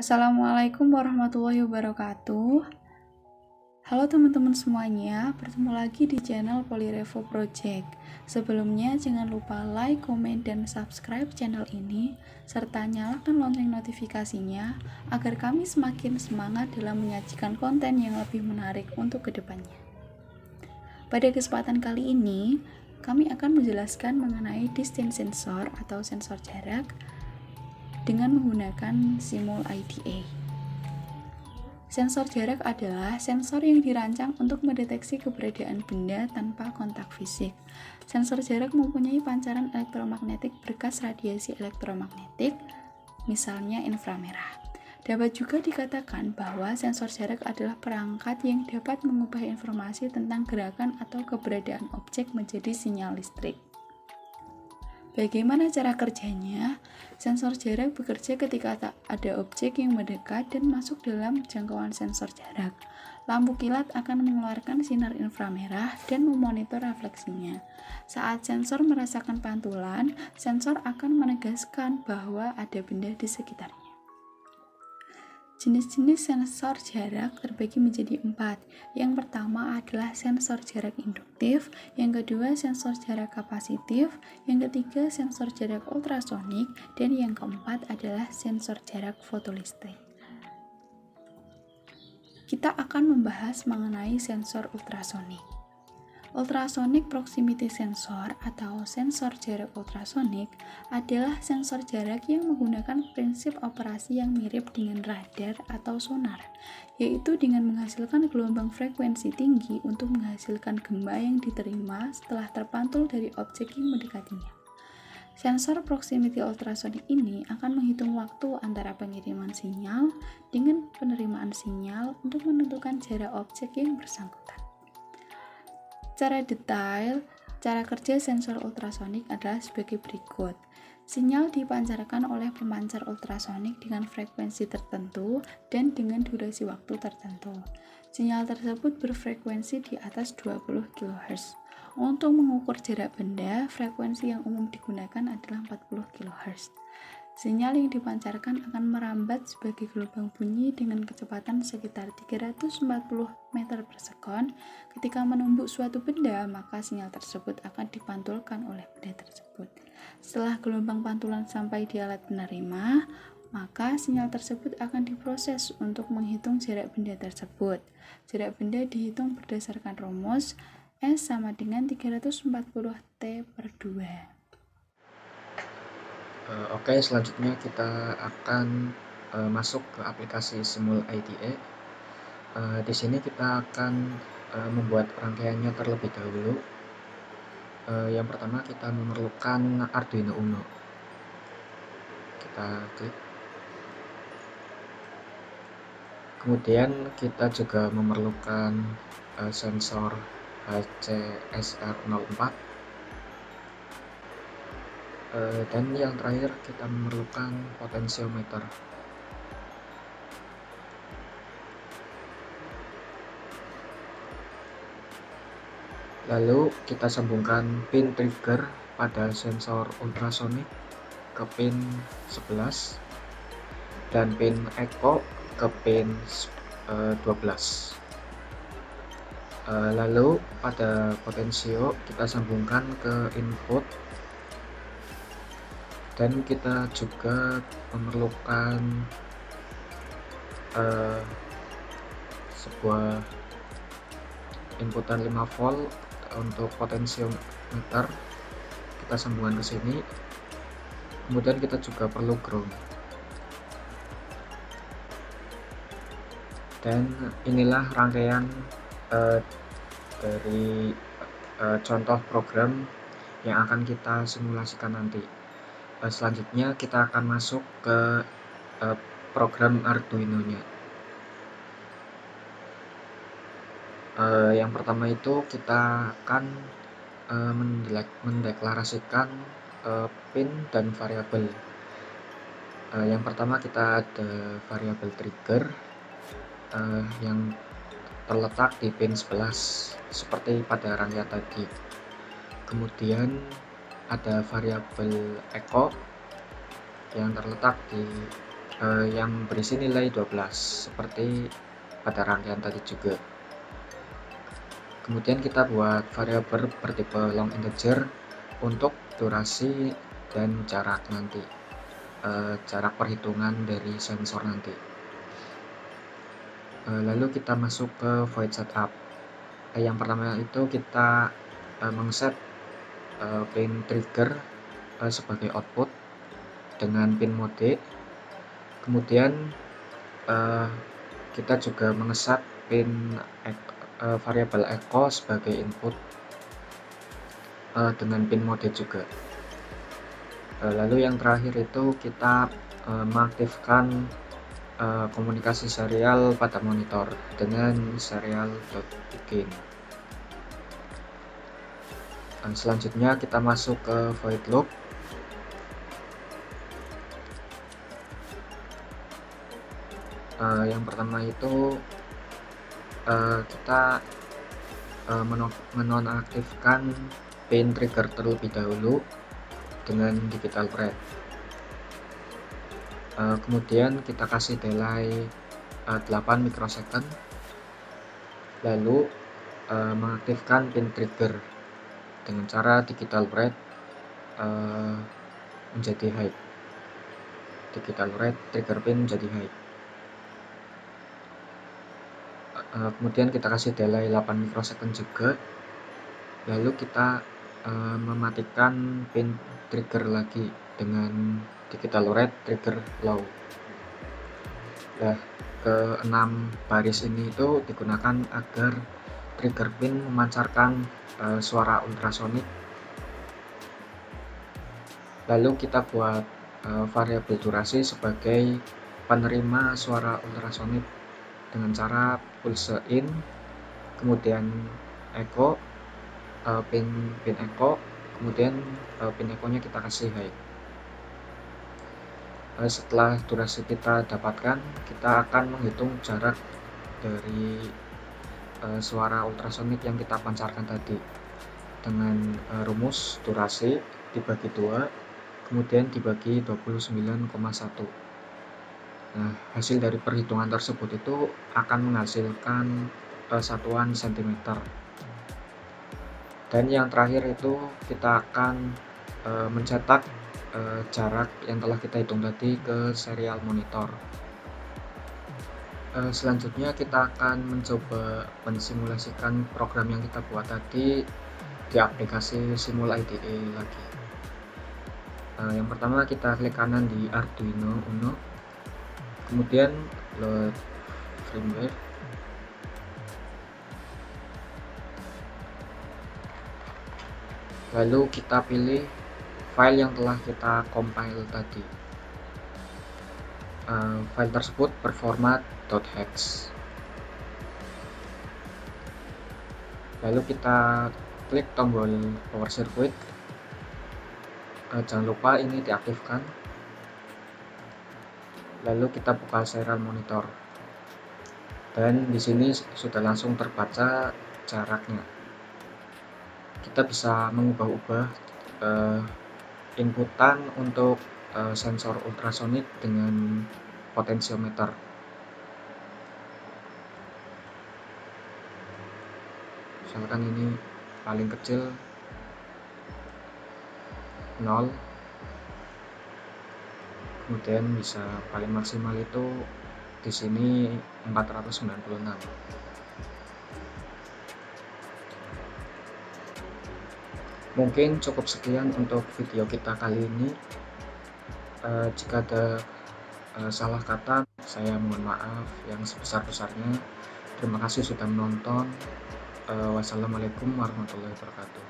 Assalamualaikum warahmatullahi wabarakatuh. Halo teman-teman semuanya, bertemu lagi di channel Polyrevo Project. Sebelumnya jangan lupa like, komen, dan subscribe channel ini, serta nyalakan lonceng notifikasinya agar kami semakin semangat dalam menyajikan konten yang lebih menarik untuk kedepannya. Pada kesempatan kali ini, kami akan menjelaskan mengenai distance sensor atau sensor jarak dengan menggunakan Simul IDA. Sensor jarak adalah sensor yang dirancang untuk mendeteksi keberadaan benda tanpa kontak fisik. Sensor jarak mempunyai pancaran elektromagnetik berkas radiasi elektromagnetik, misalnya inframerah. Dapat juga dikatakan bahwa sensor jarak adalah perangkat yang dapat mengubah informasi tentang gerakan atau keberadaan objek menjadi sinyal listrik. Bagaimana cara kerjanya? Sensor jarak bekerja ketika tak ada objek yang mendekat dan masuk dalam jangkauan sensor jarak. Lampu kilat akan mengeluarkan sinar inframerah dan memonitor refleksinya. Saat sensor merasakan pantulan, sensor akan menegaskan bahwa ada benda di sekitarnya. Jenis-jenis sensor jarak terbagi menjadi 4. Yang pertama adalah sensor jarak induktif, yang kedua sensor jarak kapasitif, yang ketiga sensor jarak ultrasonik, dan yang keempat adalah sensor jarak fotolistrik. Kita akan membahas mengenai sensor ultrasonik. Ultrasonic proximity sensor atau sensor jarak ultrasonik adalah sensor jarak yang menggunakan prinsip operasi yang mirip dengan radar atau sonar, yaitu dengan menghasilkan gelombang frekuensi tinggi untuk menghasilkan gema yang diterima setelah terpantul dari objek yang mendekatinya. Sensor proximity ultrasonik ini akan menghitung waktu antara pengiriman sinyal dengan penerimaan sinyal untuk menentukan jarak objek yang bersangkutan. Secara detail, cara kerja sensor ultrasonik adalah sebagai berikut. Sinyal dipancarkan oleh pemancar ultrasonik dengan frekuensi tertentu dan dengan durasi waktu tertentu. Sinyal tersebut berfrekuensi di atas 20 kHz. Untuk mengukur jarak benda, frekuensi yang umum digunakan adalah 40 kHz. Sinyal yang dipancarkan akan merambat sebagai gelombang bunyi dengan kecepatan sekitar 340 meter per sekon. Ketika menumbuk suatu benda, maka sinyal tersebut akan dipantulkan oleh benda tersebut. Setelah gelombang pantulan sampai di alat penerima, maka sinyal tersebut akan diproses untuk menghitung jarak benda tersebut. Jarak benda dihitung berdasarkan rumus S sama dengan 340 T per 2. Oke, selanjutnya kita akan masuk ke aplikasi Simul IDA. Di sini kita akan membuat rangkaiannya terlebih dahulu. Yang pertama kita memerlukan Arduino Uno. Kita klik. Kemudian kita juga memerlukan sensor HCSR04. Dan yang terakhir kita memerlukan potensiometer. Lalu kita sambungkan pin trigger pada sensor ultrasonik ke pin 11 dan pin echo ke pin 12. Lalu pada potensio kita sambungkan ke input, dan kita juga memerlukan sebuah inputan 5 volt untuk potensiometer. Kita sambungkan ke sini. Kemudian kita juga perlu ground. Dan inilah rangkaian dari contoh program yang akan kita simulasikan nanti. Selanjutnya kita akan masuk ke program Arduino-nya. Yang pertama itu kita akan mendeklarasikan pin dan variabel. Yang pertama kita ada variabel trigger yang terletak di pin 11 seperti pada rangkaian tadi. Kemudian ada variabel echo yang terletak di yang berisi nilai 12 seperti pada rangkaian tadi juga. Kemudian kita buat variabel bertipe long integer untuk durasi dan jarak nanti, jarak perhitungan dari sensor nanti. Lalu kita masuk ke void setup. Yang pertama itu kita mengset pin trigger sebagai output dengan pin mode. Kemudian kita juga mengeset pin variabel echo sebagai input dengan pin mode juga. Lalu yang terakhir itu kita mengaktifkan komunikasi serial pada monitor dengan serial.begin. Selanjutnya kita masuk ke void loop. Yang pertama itu kita menonaktifkan pin trigger terlebih dahulu dengan digital write. Kemudian kita kasih delay 8 mikrosecond, lalu mengaktifkan pin trigger dengan cara digital write menjadi high. Digital write trigger pin menjadi high. Kemudian kita kasih delay 8 mikrosecond juga, lalu kita mematikan pin trigger lagi dengan digital write trigger low. Nah, ke-6 baris ini itu digunakan agar trigger pin memancarkan suara ultrasonik. Lalu kita buat variabel durasi sebagai penerima suara ultrasonik dengan cara pulse in, kemudian echo, pin echo, kemudian pin echo-nya kita kasih high. Setelah durasi kita dapatkan, kita akan menghitung jarak dari suara ultrasonik yang kita pancarkan tadi dengan rumus durasi dibagi 2, kemudian dibagi 29,1. Nah, hasil dari perhitungan tersebut itu akan menghasilkan satuan cm. Dan yang terakhir itu kita akan mencetak jarak yang telah kita hitung tadi ke serial monitor. Selanjutnya kita akan mencoba mensimulasikan program yang kita buat tadi di aplikasi Simul IDE lagi. Yang pertama kita klik kanan di Arduino Uno, kemudian load firmware. Lalu kita pilih file yang telah kita compile tadi. File tersebut berformat.hex. Lalu kita klik tombol power circuit. Jangan lupa ini diaktifkan. Lalu kita buka serial monitor. Dan di sini sudah langsung terbaca jaraknya. Kita bisa mengubah-ubah inputan untuk sensor ultrasonik dengan potensiometer. Misalkan ini paling kecil 0, kemudian bisa paling maksimal itu di sini 496. Mungkin cukup sekian untuk video kita kali ini. Jika ada salah kata, saya mohon maaf yang sebesar-besarnya. Terima kasih sudah menonton. Wassalamualaikum warahmatullahi wabarakatuh.